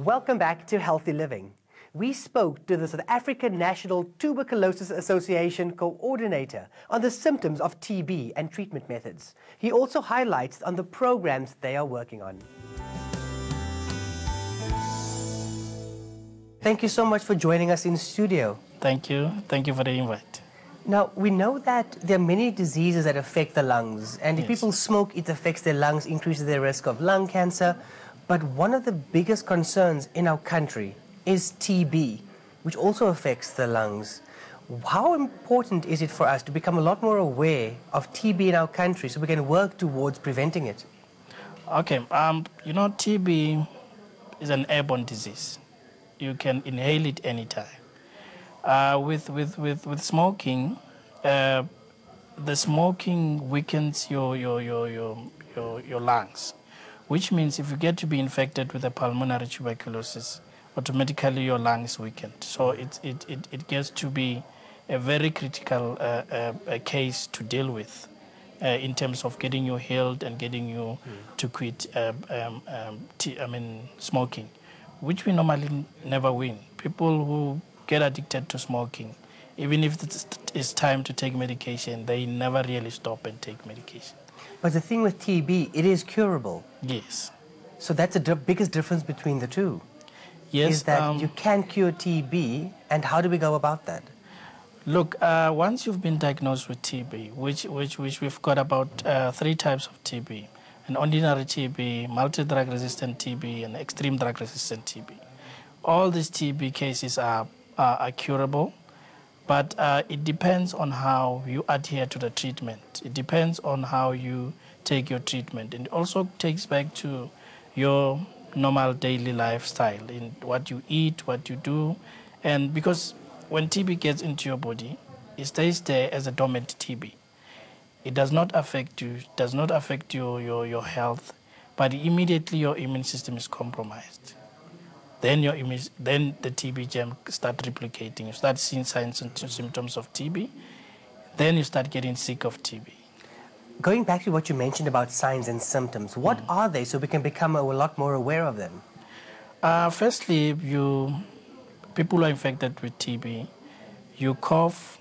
Welcome back to Healthy Living. We spoke to the South African National Tuberculosis Association coordinator on the symptoms of TB and treatment methods. He also highlights on the programs they are working on. Thank you so much for joining us in studio. Thank you. Thank you for the invite. Now, we know that there are many diseases that affect the lungs, and if Yes. people smoke, it affects their lungs, increases their risk of lung cancer. But one of the biggest concerns in our country is TB, which also affects the lungs. How important is it for us to become a lot more aware of TB in our country so we can work towards preventing it? Okay, TB is an airborne disease. You can inhale it anytime. With smoking, the smoking weakens your lungs, which means if you get to be infected with a pulmonary tuberculosis, automatically your lungs weakened. So it gets to be a very critical case to deal with in terms of getting you healed and getting you to quit smoking, which we normally never win. People who get addicted to smoking, even if it's time to take medication, they never really stop and take medication. But the thing with TB, it is curable. Yes. So that's the biggest difference between the two. Yes. Is that you can cure TB, and how do we go about that? Look, once you've been diagnosed with TB, which we've got about 3 types of TB, an ordinary TB, multi-drug resistant TB, and extreme drug resistant TB. All these TB cases are curable, but it depends on how you adhere to the treatment. It depends on how you take your treatment. And it also takes back to your normal daily lifestyle, in what you eat, what you do. And because when TB gets into your body, it stays there as a dormant TB. It does not affect you, does not affect your health, but immediately your immune system is compromised. Then the TB germ start replicating. You start seeing signs and symptoms of TB. Then you start getting sick of TB. Going back to what you mentioned about signs and symptoms, what are they so we can become a lot more aware of them? Firstly, people who are infected with TB, you cough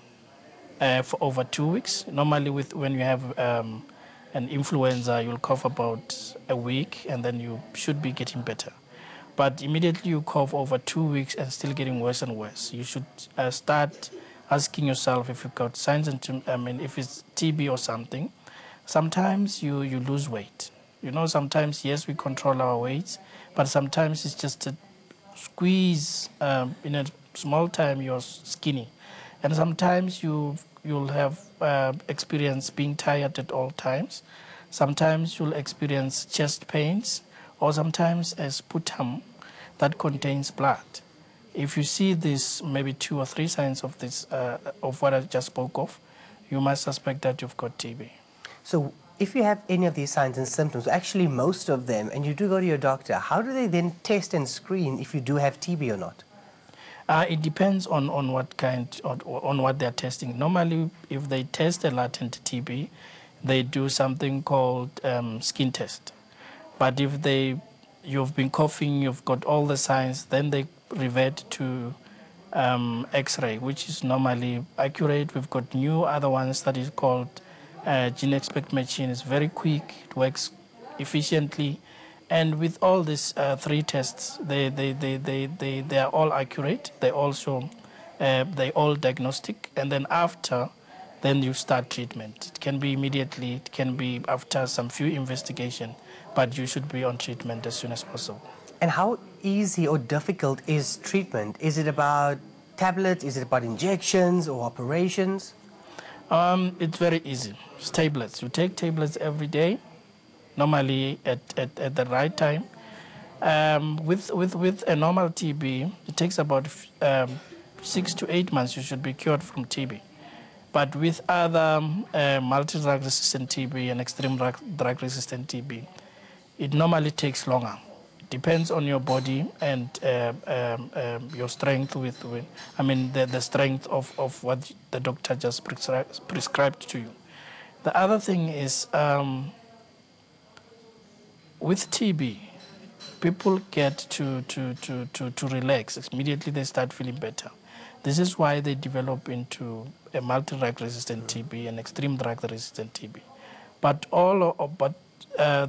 for over 2 weeks. Normally, when you have an influenza, you'll cough about a week, and then you should be getting better. But immediately you cough over 2 weeks and still getting worse and worse. You should start asking yourself if you've got signs and if it's TB or something. Sometimes you lose weight. You know, sometimes, yes, we control our weight, but sometimes it's just a squeeze. In a small time, you're skinny. And sometimes you'll have experience being tired at all times. Sometimes you'll experience chest pains, or sometimes a sputum that contains blood. If you see this, maybe 2 or 3 signs of this, of what I just spoke of, you must suspect that you've got TB. So if you have any of these signs and symptoms, actually most of them, and you do go to your doctor, how do they then test and screen if you do have TB or not? It depends on what kind, on what they're testing. Normally, if they test a latent TB, they do something called skin test. But if you've been coughing, you've got all the signs, then they revert to X-ray, which is normally accurate. We've got new other ones that is called gene expect machine. It's very quick, it works efficiently, and with all these 3 tests, they are all accurate. They all diagnostic, and then after. Then you start treatment. It can be immediately, it can be after some few investigation, but you should be on treatment as soon as possible. And how easy or difficult is treatment? Is it about tablets? Is it about injections or operations? It's very easy. It's tablets. You take tablets every day, normally at the right time. With a normal TB, it takes about 6 to 8 months you should be cured from TB. But with other multi-drug resistant TB and extreme drug resistant TB, it normally takes longer. It depends on your body and your strength the strength of what the doctor just prescribed to you. The other thing is with TB, people get to relax, immediately they start feeling better. This is why they develop into a multi-drug resistant TB and extreme drug resistant TB. But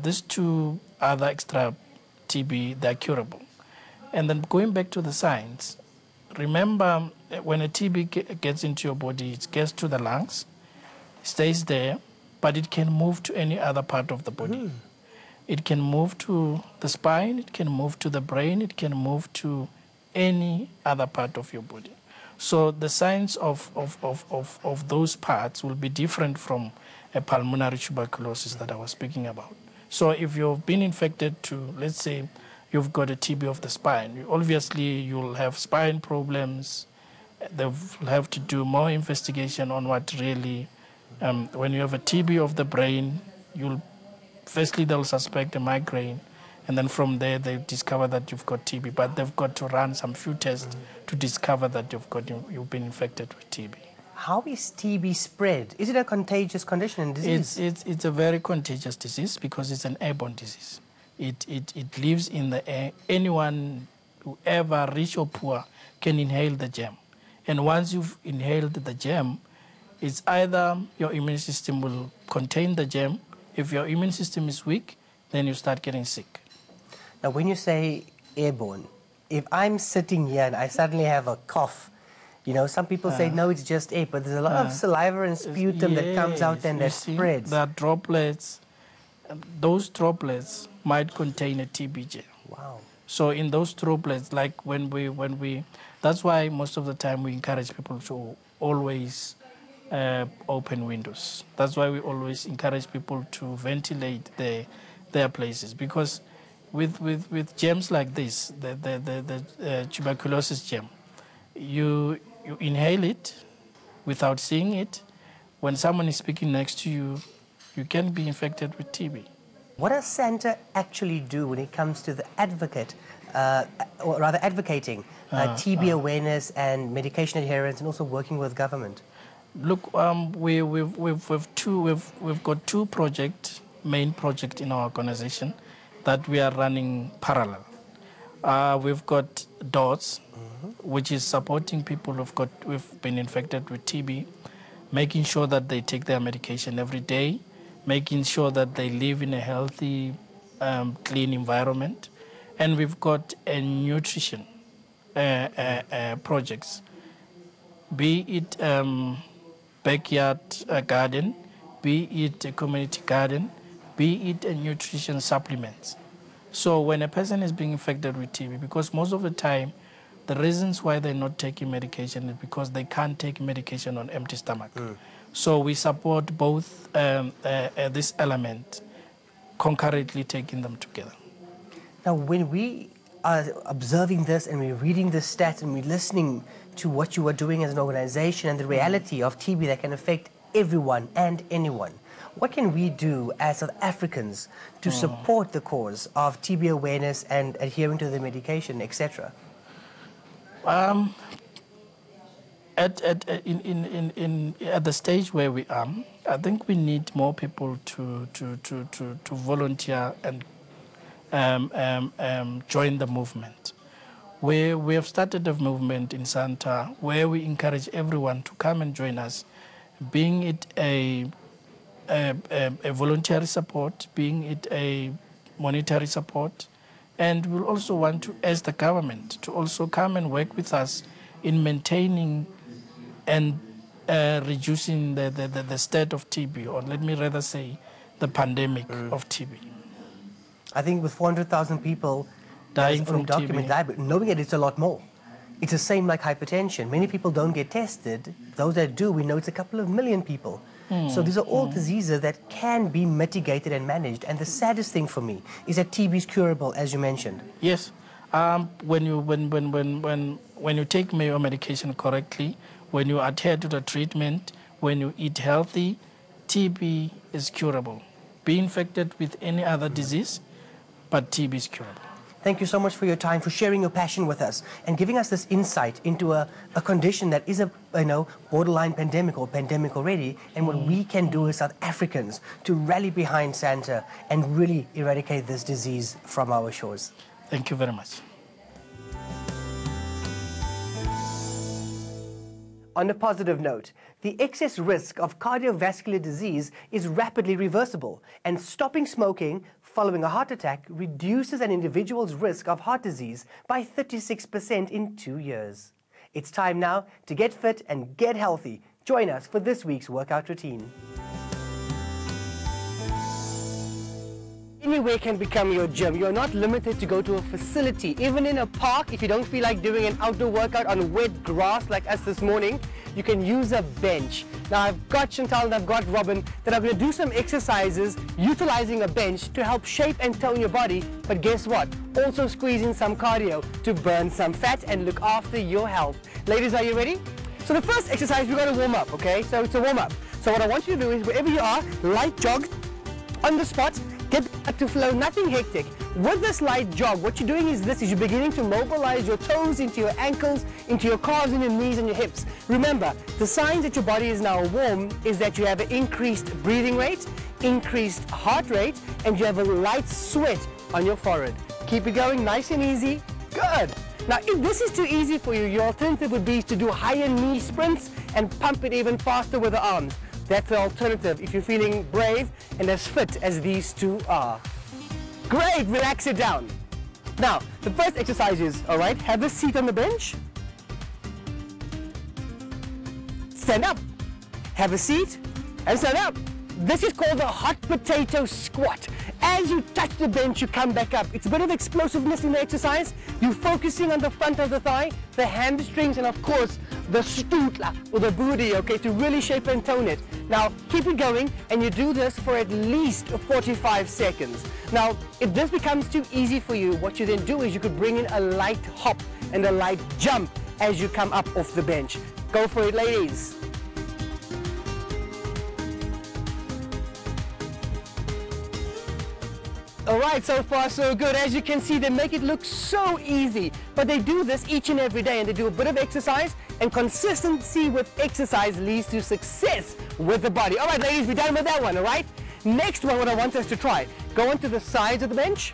these two other extra TB, they're curable. And then going back to the science, remember when a TB gets into your body, it gets to the lungs, stays there, but it can move to any other part of the body. It can move to the spine, it can move to the brain, it can move to any other part of your body. So the signs of those parts will be different from a pulmonary tuberculosis that I was speaking about. So if you've been infected to, let's say, you've got a TB of the spine, obviously you'll have spine problems. They'll have to do more investigation on what really, when you have a TB of the brain, firstly they'll suspect a migraine, and then from there they discover that you've got TB, but they've got to run some few tests to discover that you've been infected with TB. How is TB spread? Is it a contagious condition and disease? It's a very contagious disease because it's an airborne disease. It lives in the air. Anyone, whoever, rich or poor, can inhale the germ. And once you've inhaled the germ, it's either your immune system will contain the germ. If your immune system is weak, then you start getting sick. Now, when you say airborne, if I'm sitting here and I suddenly have a cough, some people say, no, it's just air, but there's a lot of saliva and sputum that comes out and that spreads. There are droplets. Those droplets might contain a TB germ. Wow. So in those droplets, like that's why most of the time we encourage people to always open windows. That's why we always encourage people to ventilate their places, because with germs like this, the tuberculosis germ, you inhale it without seeing it. When someone is speaking next to you, you can be infected with TB. What does Santa actually do when it comes to the advocating TB awareness and medication adherence, and also working with government? Look, we've got two main projects in our organization that we are running parallel. We've got DOTS, which is supporting people who've been infected with TB, making sure that they take their medication every day, making sure that they live in a healthy, clean environment. And we've got a nutrition projects, be it backyard garden, be it a community garden, be it a nutrition supplements. So when a person is being infected with TB, because most of the time, the reasons why they're not taking medication is because they can't take medication on empty stomach. So we support both this element, concurrently taking them together. Now, when we are observing this and we're reading the stats and we're listening to what you are doing as an organization and the reality of TB that can affect everyone and anyone, what can we do as South Africans to support the cause of TB awareness and adhering to the medication, etc.? At the stage where we are, I think we need more people to volunteer and join the movement. We have started a movement in Santa where we encourage everyone to come and join us, being it a voluntary support, being it a monetary support, and we'll also want to ask the government to also come and work with us in maintaining and reducing the state of TB, or let me rather say the pandemic of TB. I think with 400,000 people dying from TB, but knowing it, it's a lot more. It's the same like hypertension. Many people don't get tested. Those that do, we know it's a couple of million people. So these are all diseases that can be mitigated and managed. And the saddest thing for me is that TB is curable, as you mentioned. Yes. When you take your medication correctly, when you adhere to the treatment, when you eat healthy, TB is curable. Be infected with any other disease, but TB is curable. Thank you so much for your time, for sharing your passion with us and giving us this insight into a condition that is a borderline pandemic or pandemic already, and what we can do as South Africans to rally behind Santa and really eradicate this disease from our shores. Thank you very much. On a positive note, the excess risk of cardiovascular disease is rapidly reversible, and stopping smoking following a heart attack reduces an individual's risk of heart disease by 36% in 2 years. It's time now to get fit and get healthy. Join us for this week's workout routine. Anywhere can become your gym. You're not limited to go to a facility. Even in a park, if you don't feel like doing an outdoor workout on wet grass like us this morning, you can use a bench. Now I've got Chantal and I've got Robin that are going to do some exercises utilizing a bench to help shape and tone your body. But guess what? Also squeeze in some cardio to burn some fat and look after your health. Ladies, are you ready? So the first exercise, we're going to warm up, okay? So it's a warm up. So what I want you to do is wherever you are, light jog on the spot. Get the blood to flow, nothing hectic. With this light jog, what you're doing is this, is you're beginning to mobilize your toes into your ankles, into your calves and your knees and your hips. Remember, the signs that your body is now warm is that you have an increased breathing rate, increased heart rate, and you have a light sweat on your forehead. Keep it going, nice and easy. Good. Now, if this is too easy for you, your alternative would be to do higher knee sprints and pump it even faster with the arms. That's the alternative if you're feeling brave and as fit as these two are. Great, relax it down. Now, the first exercise is, all right, have a seat on the bench. Stand up. Have a seat and stand up. This is called the hot potato squat. As you touch the bench, you come back up. It's a bit of explosiveness in the exercise. You're focusing on the front of the thigh, the hamstrings, and of course, the stutla, or the booty, okay, to really shape and tone it. Now, keep it going, and you do this for at least 45 seconds. Now, if this becomes too easy for you, what you then do is you could bring in a light hop and a light jump as you come up off the bench. Go for it, ladies. All right, so far so good. As you can see, they make it look so easy, but they do this each and every day, and they do a bit of exercise, and consistency with exercise leads to success with the body. All right, ladies, we're done with that one, all right? Next one, what I want us to try, go onto the sides of the bench,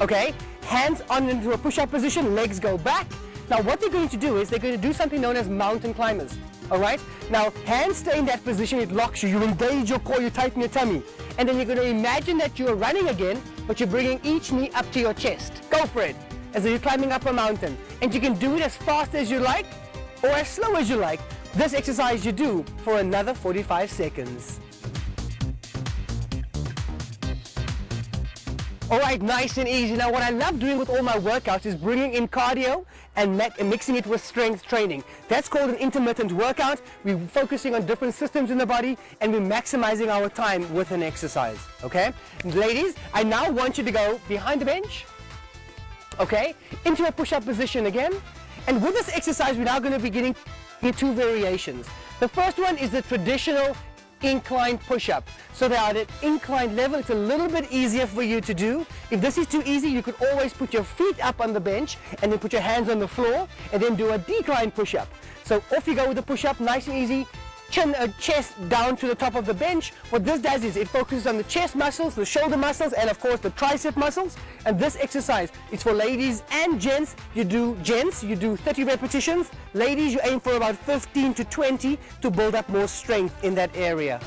okay? Hands on into a push-up position, legs go back. Now, what they're going to do is they're going to do something known as mountain climbers, all right? Now, hands stay in that position, it locks you, you engage your core, you tighten your tummy. And then you're going to imagine that you're running again, but you're bringing each knee up to your chest. Go for it, as though you're climbing up a mountain. And you can do it as fast as you like, or as slow as you like. This exercise you do for another 45 seconds. All right, nice and easy. Now, what I love doing with all my workouts is bringing in cardio and mixing it with strength training. That's called an intermittent workout. We're focusing on different systems in the body, and we're maximizing our time with an exercise, okay? Ladies, I now want you to go behind the bench, okay, into a push-up position again. And with this exercise, we're now going to be getting two variations. The first one is the traditional inclined push-up. So they're at an inclined level. It's a little bit easier for you to do. If this is too easy, you could always put your feet up on the bench and then put your hands on the floor and then do a decline push-up. So off you go with the push-up, nice and easy. Chest down to the top of the bench. What this does is it focuses on the chest muscles, the shoulder muscles, and of course the tricep muscles. And this exercise is for ladies and gents. You do 30 repetitions. Ladies, you aim for about 15 to 20 to build up more strength in that area.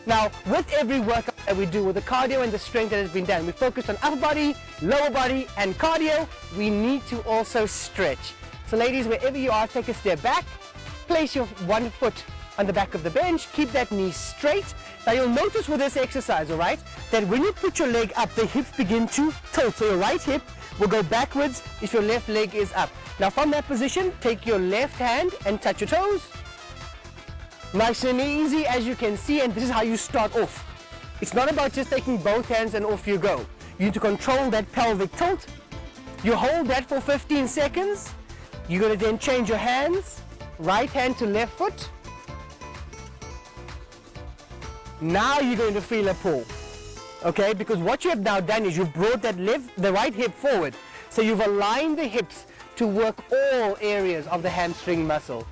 Now, with every workout that we do, with the cardio and the strength that has been done, we focus on upper body, lower body, and cardio. We need to also stretch. So ladies, wherever you are, take a step back, place your one foot on the back of the bench, keep that knee straight. Now you'll notice with this exercise, all right, that when you put your leg up, the hips begin to tilt. So your right hip will go backwards if your left leg is up. Now from that position, take your left hand and touch your toes. Nice and easy, as you can see, and this is how you start off. It's not about just taking both hands and off you go. You need to control that pelvic tilt You hold that for 15 seconds. You're going to then change your hands, right hand to left foot. Now you're going to feel a pull, okay? Because what you have now done is you've brought the right hip forward. So you've aligned the hips to work all areas of the hamstring muscle.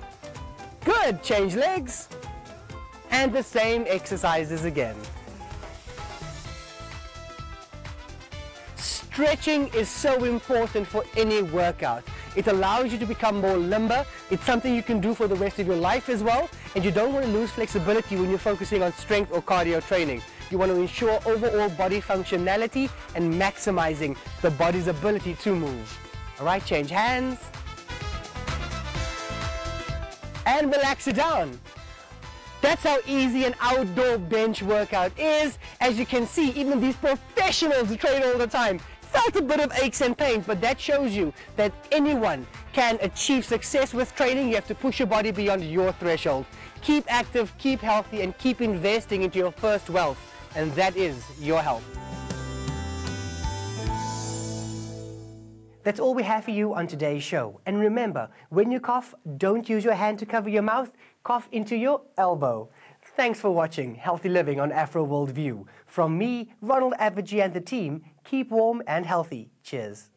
Good, change legs. And the same exercises again. Stretching is so important for any workout. It allows you to become more limber. It's something you can do for the rest of your life as well. And you don't want to lose flexibility when you're focusing on strength or cardio training. You want to ensure overall body functionality and maximizing the body's ability to move. All right, change hands. And relax it down. That's how easy an outdoor bench workout is. As you can see, even these professionals who train all the time felt a bit of aches and pains, but that shows you that anyone can achieve success with training. You have to push your body beyond your threshold. Keep active, keep healthy, and keep investing into your first wealth, and that is your health. That's all we have for you on today's show. And remember, when you cough, don't use your hand to cover your mouth, cough into your elbow. Thanks for watching Healthy Living on Afro Worldview. From me, Ronald Avergy, and the team, keep warm and healthy. Cheers.